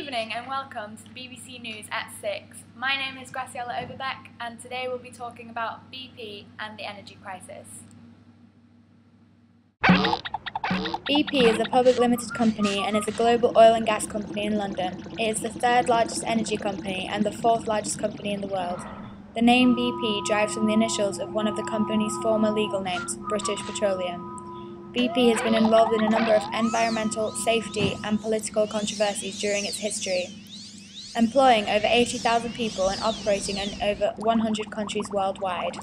evening and welcome to the BBC News at 6. My name is Graciela Overbeck and today we'll be talking about BP and the energy crisis. BP is a public limited company and is a global oil and gas company in London. It is the third largest energy company and the fourth largest company in the world. The name BP derives from the initials of one of the company's former legal names, British Petroleum. BP has been involved in a number of environmental, safety and political controversies during its history, employing over 80,000 people and operating in over 100 countries worldwide.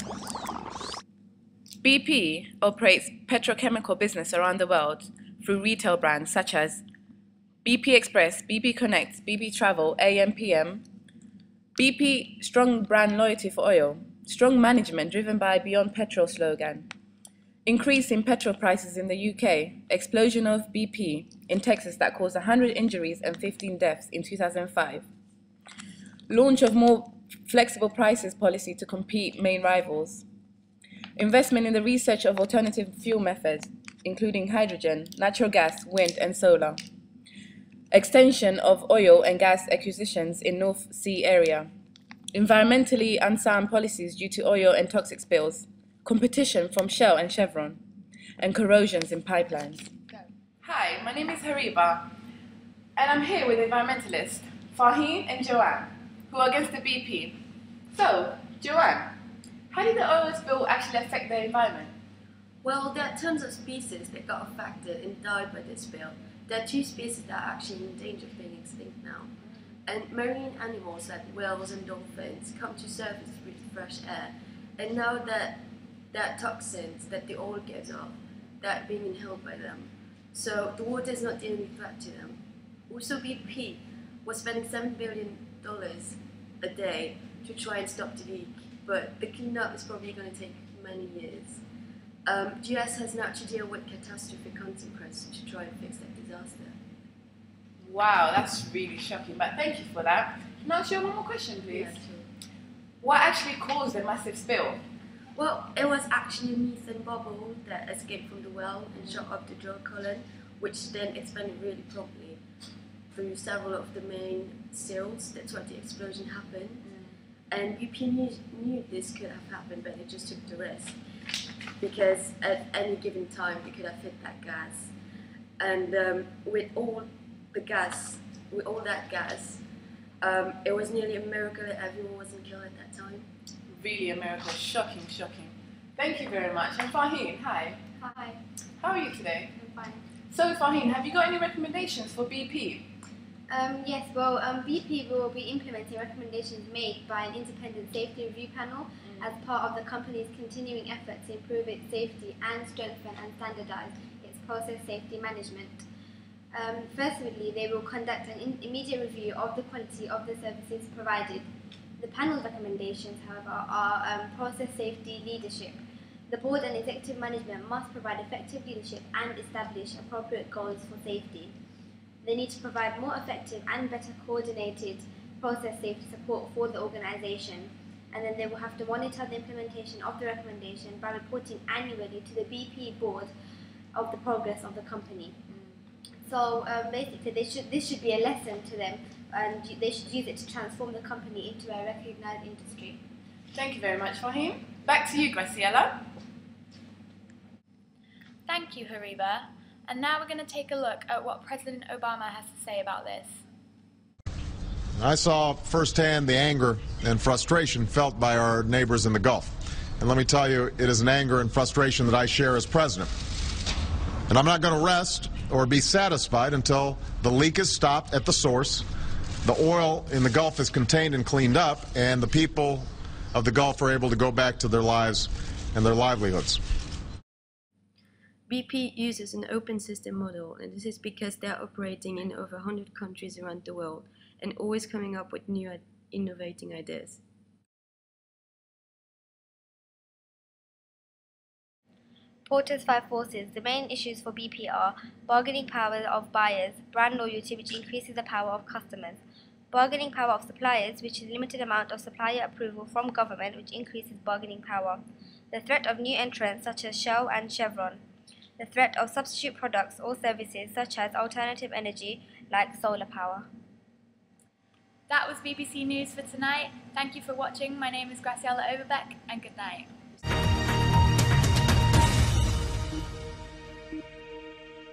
BP operates petrochemical business around the world through retail brands such as BP Express, BP Connect, BP Travel, AM/PM. BP strong brand loyalty for oil, strong management driven by Beyond Petrol slogan. Increase in petrol prices in the UK, explosion of BP in Texas that caused 100 injuries and 15 deaths in 2005. Launch of more flexible prices policy to compete main rivals. Investment in the research of alternative fuel methods, including hydrogen, natural gas, wind and solar. Extension of oil and gas acquisitions in North Sea area. Environmentally unsound policies due to oil and toxic spills. Competition from Shell and Chevron, and corrosions in pipelines. Hi, my name is Hariba, and I'm here with environmentalists Fahim and Joanne, who are against the BP. So, Joanne, how did the oil spill actually affect the environment? Well, there are tons of species that got affected and died by this spill. There are two species that are actually in danger of being extinct now. And marine animals like whales and dolphins come to surface to breathe fresh air, and now that toxins that the oil gives off, that are being inhaled by them. So the water is not the only threat to them. Also, BP was spending $7 billion a day to try and stop the leak, but the cleanup is probably going to take many years. The US has now to deal with catastrophic consequences to try and fix that disaster. Wow, that's really shocking, but thank you for that. Can I ask you one more question, please? Yeah, sure. What actually caused the massive spill? Well, it was actually a methane bubble that escaped from the well and shot up the drill column, which then expanded really promptly through several of the main seals. That's why the explosion happened. And BP knew this could have happened, but they just took the risk. Because at any given time, they could have hit that gas. And with all that gas, it was nearly a miracle that everyone wasn't killed at that time. Really a miracle. Shocking, shocking. Thank you very much. And Fahim, hi. Hi. How are you today? I'm fine. So Fahim, have you got any recommendations for BP? Yes, well, BP will be implementing recommendations made by an independent safety review panel as part of the company's continuing effort to improve its safety and strengthen and standardise its process safety management. Firstly, they will conduct an immediate review of the quality of the services provided. The panel's recommendations, however, are process safety leadership. The board and executive management must provide effective leadership and establish appropriate goals for safety. They need to provide more effective and better coordinated process safety support for the organisation. And then they will have to monitor the implementation of the recommendation by reporting annually to the BP board of the progress of the company. So basically, this should be a lesson to them, and they should use it to transform the company into a recognised industry. Thank you very much, Fahim. Back to you, Graciela. Thank you, Hariba. And now we're going to take a look at what President Obama has to say about this. I saw firsthand the anger and frustration felt by our neighbors in the Gulf. And let me tell you, it is an anger and frustration that I share as president. And I'm not going to rest or be satisfied until the leak is stopped at the source, the oil in the Gulf is contained and cleaned up, and the people of the Gulf are able to go back to their lives and their livelihoods. BP uses an open system model, and this is because they are operating in over 100 countries around the world and always coming up with new innovating ideas. Porter's five forces. The main issues for BP are bargaining power of buyers, brand loyalty, which increases the power of customers, bargaining power of suppliers, which is limited amount of supplier approval from government, which increases bargaining power, the threat of new entrants such as Shell and Chevron, the threat of substitute products or services such as alternative energy like solar power. That was BBC News for tonight. Thank you for watching. My name is Graciela Overbeck, and good night.